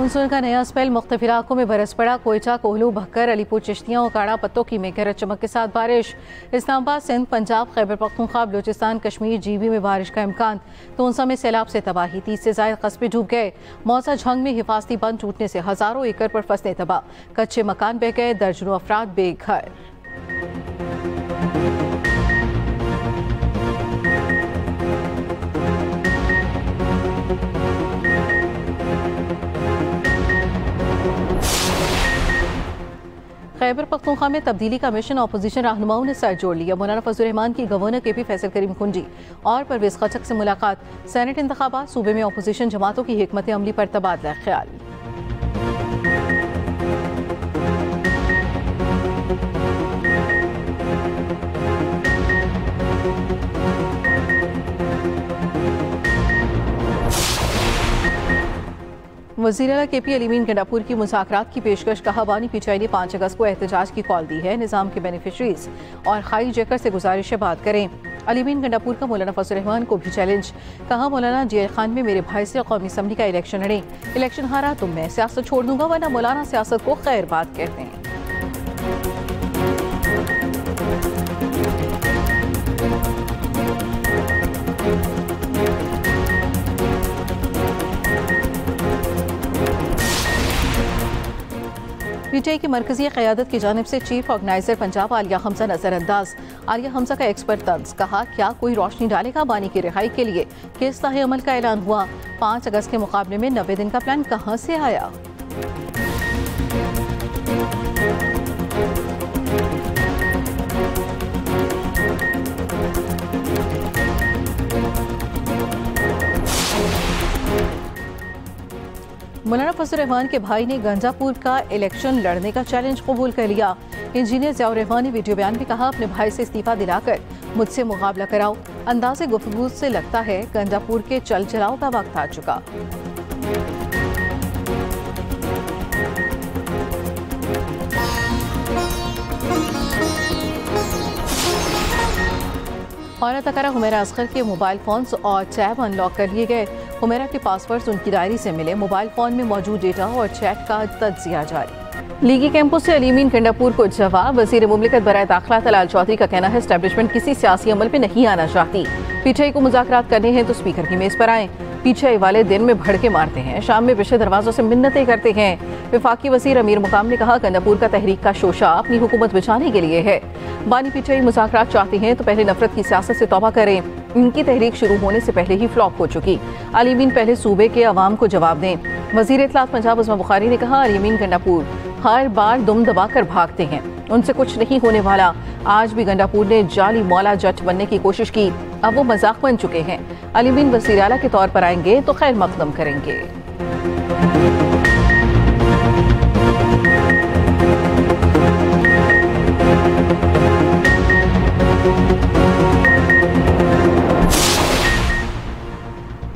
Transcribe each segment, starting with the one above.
Monsoon का नया spell मुख्तलिफ इलाकों में बरस पड़ा। कोयटा, कोहलू, भक्कर, अलीपुर, चिश्तियाँ और काड़ा पत्तों की में गरज चमक के साथ बारिश। इस्लामाबाद, सिंध, पंजाब, खैबर पख्तूनख्वा, बलूचिस्तान, कश्मीर, जीबी में बारिश का इम्कान। तोनसा में सैलाब से तबाही, 30 से ज़ायद कस्बे डूब गए। मौसा झंग में हिफाजती बंद टूटने से हज़ारों एकड़ पर फसलें तबाह, कच्चे मकान बह गए, दर्जनों अफराद बेघर। खैबर पख्तूनख्वा में तब्दीली का मिशन, अपोजिशन रहनुमाओं ने सर जोड़ लिया। मौलाना फजल रहमान की गवर्नर KP फैसल करीम कुंजी और परवेज खचक से मुलाकात। सेनेट इंतखाबात, सूबे में अपोजिशन जमातों की हिकमत अमली पर तबादला ख्याल। वज़ीर आला KP अलीमीन गंडापुर की मुज़ाकरात की पेशकश। कहा, बानी PTI ने 5 अगस्त को एहतजाज की कॉल दी है। निज़ाम के बेनिफिशरीज और खाई जेकर से गुजारिश है बात करें। अलीमीन गंडापुर का मौलाना फजल रहमान को भी चैलेंज। कहा, मौलाना जेल खान में मेरे भाई से कौमी असम्बली का इलेक्शन लड़े, इलेक्शन हारा तो मैं सियासत छोड़ दूंगा, वरना मौलाना सियासत को खैर बात कहते हैं। PTI की मरकजी क़यादत की जानिब से चीफ ऑर्गेनाइजर पंजाब आलिया हमजा नजरअंदाज। आलिया हमजा का एक्सपर्ट तंज। कहा, क्या कोई रोशनी डालेगा बानी की रिहाई के लिए? किस तरह अमल का ऐलान हुआ? 5 अगस्त के मुकाबले में 90 दिन का प्लान कहाँ से आया? मौलाना फजल रहमान के भाई ने गंजापुर का इलेक्शन लड़ने का चैलेंज कबूल कर लिया। इंजीनियर ज़ियाउर रहमान ने वीडियो बयान में कहा, अपने भाई से इस्तीफा दिलाकर मुझसे मुकाबला कराओ। अंदाज़े गुफ्तगू से लगता है गंजापुर के चल चलाओ का वक्त आ चुका। औरत अकारा हुमैरा असगर के मोबाइल फोन्स और टैब अनलॉक कर लिए गए। हुमैरा के पासवर्ड्स उनकी डायरी से मिले। मोबाइल फोन में मौजूद डेटा और चैट का तज्जिया जारी। लीगी कैंपों से अलीमीन गंडापुर को जवाब। वज़ीर मुमलिकत बराए दाखिला तलाल चौधरी का कहना है, एस्टेब्लिशमेंट किसी सियासी अमल पे नहीं आना चाहती। PTI को मुज़ाकरात करने हैं तो स्पीकर की मेज पर आएं। PTI वाले दिन में भड़के मारते हैं, शाम में विशे दरवाजों से मिन्नतें करते हैं। विफाकी वज़ीर अमीर मुकाम ने कहा, गंडापुर का तहरीक का शोशा अपनी हुकूमत बचाने के लिए है। बानी PTI मुज़ाकरात चाहते हैं तो पहले नफरत की सियासत से तौबा करें। इनकी तहरीक शुरू होने से पहले ही फ्लॉप हो चुकी। अलीमीन पहले सूबे के अवाम को जवाब दें। वज़ीर इत्तलात पंजाब उस्मा बुखारी ने कहा, अलीमीन गंडापुर हर बार दुम दबाकर भागते हैं, उनसे कुछ नहीं होने वाला। आज भी गंडापुर ने जाली मौला जट बनने की कोशिश की, अब वो मजाक बन चुके हैं। अलीमीन वज़ीर आला के तौर पर आएंगे तो खैर मकदम करेंगे।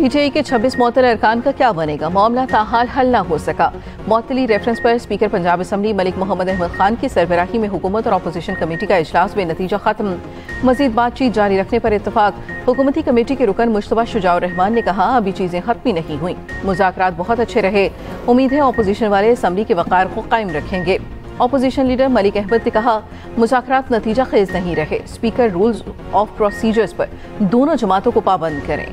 PTI के 26 मुअत्तल अरकान का क्या बनेगा? मामला ताहाल हल न हो सका। मुअत्तली रेफरेंस पर स्पीकर पंजाब असम्बली मलिक मोहम्मद अहमद खान की सरबराही में हुकूमत और अपोजिशन कमेटी का इजलास में नतीजा खत्म। मजीद बातचीत जारी रखने पर इत्तफाक। हुकूमती कमेटी के रुकन मुश्तबा शुजाउर रहमान ने कहा, अभी चीजें खत्म ही नहीं हुई, मुज़ाकरात बहुत अच्छे रहे। उम्मीद है अपोजिशन वाले असम्बली के वक़ार को कायम रखेंगे। अपोजिशन लीडर मलिक अहमद ने कहा, मुज़ाकरात नतीजा खेज नहीं रहे। स्पीकर रूल्स ऑफ प्रोसीजर्स पर दोनों जमातों को पाबंद करें।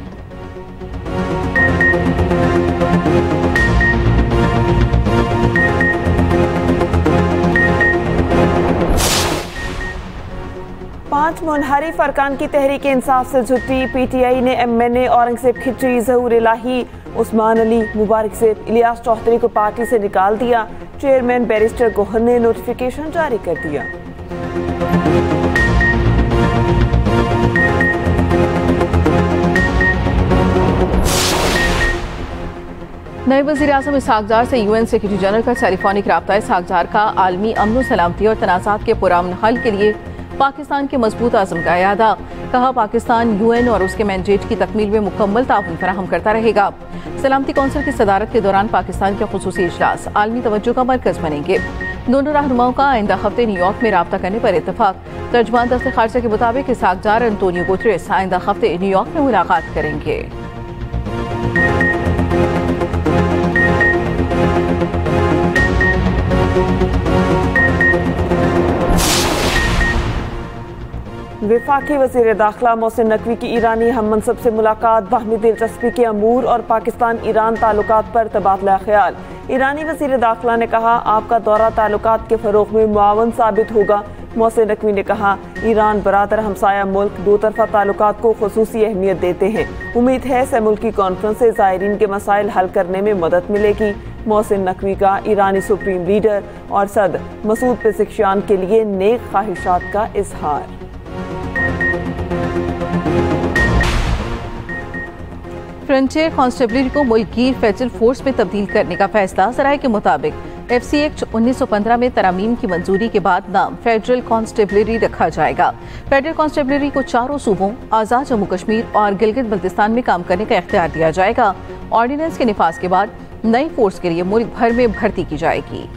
पांच मुनहरिफ अरकान की तहरीक इंसाफ से छुट्टी। PTI ने MNA औरंगजेब खिचरी, ज़हूर इलाही, उस्मान अली, मुबारक ज़ेब, इलियास चौधरी को पार्टी से निकाल दिया। चेयरमैन बैरिस्टर गोहर ने नोटिफिकेशन जारी कर दिया। नए वज़ीर आज़म इसहाक डार से UN सेक्रेटरी जनरल का टेलीफोनिक राब्ता। इसहाक डार का आलमी अमन सलामती और तनाज़ात के पुरअमन हल के लिए पाकिस्तान के मजबूत आज़म का इरादा। कहा, पाकिस्तान UN और उसके मैंडेट की तकमील में मुकम्मल ताउन फराहम करता रहेगा। सलामती कौंसिल की सदारत के दौरान पाकिस्तान के खुसूसी इजलास आलमी तवज्जो का मरकज बनेंगे। दोनों रहनुमाओं का आइंदा हफ्ते न्यूयॉर्क में राब्ता करने पर इत्तफाक। तर्जुमान दफ्तर खारजा के मुताबिक इसहाक डार एंटोनियो गुतरेस आइंदा हफ्ते न्यूयॉर्क में मुलाकात करेंगे। वफाकी वज़ीर दाखिला मोहसिन नकवी की ईरानी हम मनसब से मुलाकात, बाहमी दिलचस्पी के अमूर और पाकिस्तान ईरान ताल्लुकात पर तबादला ख्याल। ईरानी वज़ीर दाखिला ने कहा, आपका दौरा ताल्लुकात के फ़रोग़ में मुआवन साबित होगा। मोहसिन नकवी ने कहा, ईरान बरादर हमसाया मुल्क दो तरफ़ा ताल्लुकात को ख़ुसूसी अहमियत देते हैं। उम्मीद है से मुल्की कॉन्फ्रेंस से ज़ायरीन के मसाइल हल करने में मदद मिलेगी। मोहसिन नकवी का ईरानी सुप्रीम लीडर और सदर मसूद पेज़ेश्कियान के लिए नेक ख्वाहिशात का इजहार। फ्रंटियर कांस्टेबलरी को मुल्की फेडरल फोर्स में तब्दील करने का फैसला। ज़राए के मुताबिक FC एक्ट 1915 में तरमीम की मंजूरी के बाद नाम फेडरल कांस्टेबलरी रखा जाएगा। फेडरल कांस्टेबलरी को चारों सूबों, आज़ाद जम्मू कश्मीर और गिलगित बल्तिस्तान में काम करने का इख्तियार दिया जाएगा। ऑर्डिनेंस के निफाज के बाद नई फोर्स के लिए मुल्क भर में भर्ती की जाएगी।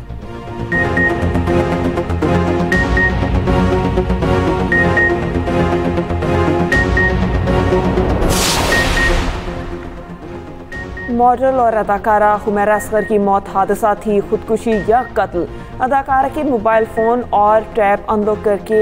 मॉडल और अदाकारा हुमैरा असगर की मौत हादसा थी, खुदकुशी या कत्ल। अदाकारा के मोबाइल फ़ोन और टैब अनलॉक करके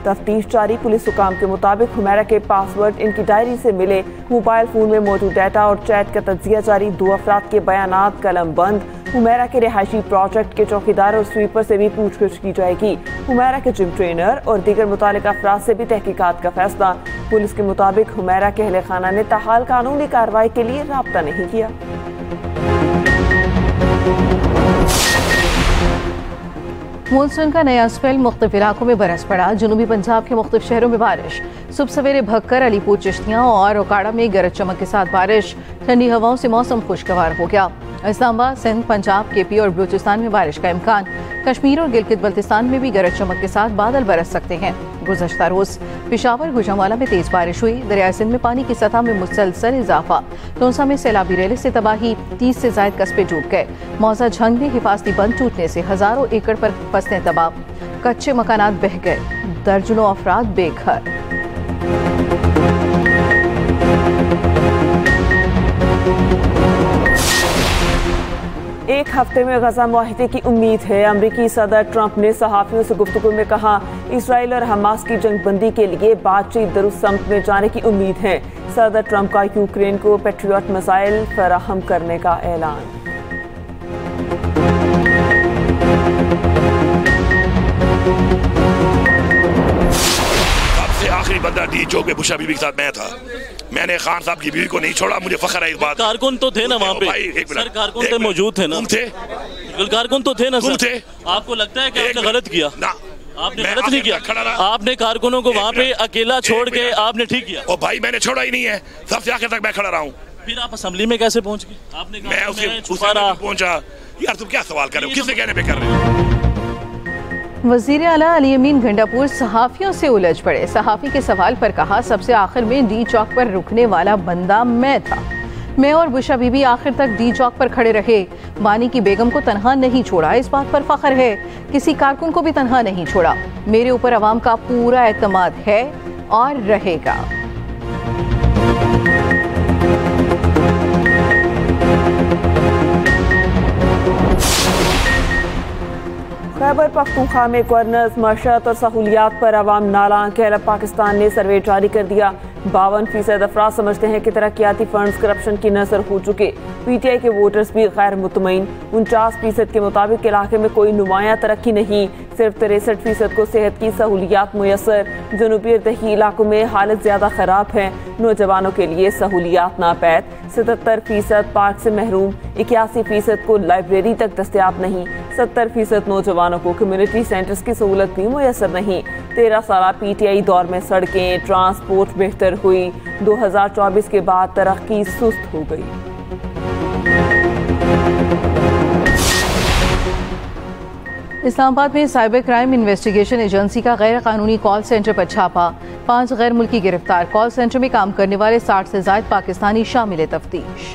तफ्तीश जारी। पुलिस हुकाम के मुताबिक हुमैरा के पासवर्ड इनकी डायरी से मिले। मोबाइल फ़ोन में मौजूद डाटा और चैट का तज्जिया जारी। 2 अफराद के बयानात कलम बंद। हुमैरा के रिहायशी प्रोजेक्ट के चौकीदार और स्वीपर से भी पूछताछ की जाएगी। हुमैरा के जिम ट्रेनर और दीगर मुतालिका अफराद से भी तहकीकात का फैसला। पुलिस के मुताबिक हुमैरा के अहले खाना ने ताहाल कानूनी कार्रवाई के लिए राब्ता नहीं किया। मानसून का नया स्पेल मुख्तलिफ इलाकों में बरस पड़ा। जनूबी पंजाब के मुख्तलिफ शहरों में बारिश। सुबह सवेरे भक्कर, अलीपुर, चिश्तियाँ और ओकाड़ा में गरज चमक के साथ बारिश। ठंडी हवाओं से मौसम खुशगवार हो गया। इस्लामाबाद, सिंध, पंजाब, KP और बलूचिस्तान में बारिश का इम्कान। कश्मीर और गिलगित बल्तिस्तान में भी गरज चमक के साथ बादल बरस सकते हैं। गुज़श्ता रोज़ पेशावर, गुजरांवाला में तेज बारिश हुई। दरिया सिंध में पानी की सतह में मुसलसल इजाफा। टोंसा में सैलाबी रेले से तबाही, 30 से ज़ायद कस्बे डूब गए। मौजा झंग में हिफाजती बंद टूटने से हज़ारों एकड़ पर फसलें तबाह। कच्चे मकानात बह गए, दर्जनों अफराद बेघर। एक हफ्ते में गजा मुआहिदे की उम्मीद है। अमरीकी सदर ट्रंप ने सहाफियों से गुफ्तगू में कहा, इसराइल और हमास की जंगबंदी के लिए बातचीत दुरुस्त समत में जाने की उम्मीद है। सदर ट्रंप का यूक्रेन को पैट्रियट मिसाइल फराहम करने का ऐलान। सबसे आखिरी बंदा डी चौक पे बुशा बीबी के साथ मैं था। मैंने खान साहब की बीवी को नहीं छोड़ा। मुझे फख्र है इस बात। कारकुन तो थे ना वहाँ पे, सर कारकुन तो मौजूद थे ना। तुम थे, बिल्कुल कारकुन तो थे ना सर। थे। आपको लगता है कि आपने गलत किया? ना, आपने गलत नहीं किया। आपने कारकुनों को वहाँ पे अकेला छोड़ के आपने ठीक किया। ओ भाई, मैंने छोड़ा ही नहीं है। सबसे आखिर तक मैं खड़ा रहा हूँ। फिर आप असेंबली में कैसे पहुँच गए? आपने कहा मैं उसके पहुंचा। यार तुम क्या सवाल कर रहे हो? किससे कहने पे कर रहे हो? वज़ीर आला अली अमीन गंडापुर सहाफ़ियों से उलझ पड़े। सहाफ़ी के सवाल पर कहा, सबसे आखिर में डी चौक पर रुकने वाला बंदा मैं था। मैं और बुशा बीबी आखिर तक डी चौक पर खड़े रहे। बानी की बेगम को तनहा नहीं छोड़ा, इस बात पर फख्र है। किसी कारकुन को भी तनहा नहीं छोड़ा। मेरे ऊपर अवाम का पूरा एतमाद है और रहेगा। खैबर पख्तूनख्वा में गवर्नर्स मशत और सहूलियात पर अवाम नालां। कहला पाकिस्तान ने सर्वे जारी कर दिया। 52% अफराद समझते हैं कि तरक्याती फंड्स करप्शन की नजर हो चुके। PTI के वोटर्स भी गैर मुतमईन। 49% के मुताबिक इलाके में कोई नुमाया तरक्की नहीं। सिर्फ 63% को सेहत की सहूलियात मुयसर। जनूबी और दही इलाकों में हालत ज्यादा खराब है। नौजवानों के लिए सहूलियात नापैद। 77% पार्क से महरूम। 81% को लाइब्रेरी तक दस्तयाब नहीं। 70% नौजवानों को कम्युनिटी सेंटर्स की सहूलत भी मुयसर नहीं। 13 साल PTI दौर में सड़कें, ट्रांसपोर्ट बेहतर हुई। 2024 के बाद तरक्की सुस्त हो गई। इस्लामाबाद में साइबर क्राइम इन्वेस्टिगेशन एजेंसी का गैर कानूनी कॉल सेंटर पर छापा। 5 गैर मुल्की गिरफ्तार। कॉल सेंटर में काम करने वाले 60 से ज़ायद पाकिस्तानी शामिल तफ्तीश।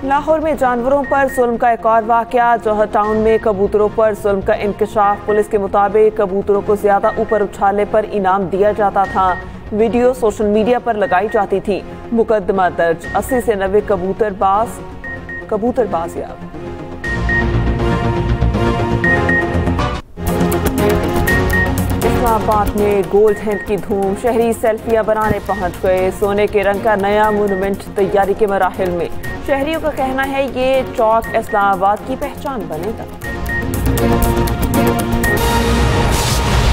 लाहौर में जानवरों पर जुल्म का एक और वाकया। जौहर टाउन में कबूतरों पर जुल्म का इंकशाफ। पुलिस के मुताबिक कबूतरों को ज्यादा ऊपर उछालने पर इनाम दिया जाता था। वीडियो सोशल मीडिया पर लगाई जाती थी। मुकदमा दर्ज। 80 से 90 कबूतरबाज याब। इस्लामाबाद में गोल्ड हैंड की धूम। शहरी सेल्फियां बनाने पहुंच गए। सोने के रंग का नया मोनूमेंट तैयारी के मराहिल में। शहरियों का कहना है ये चौक इस्लामाबाद की पहचान बनेगा।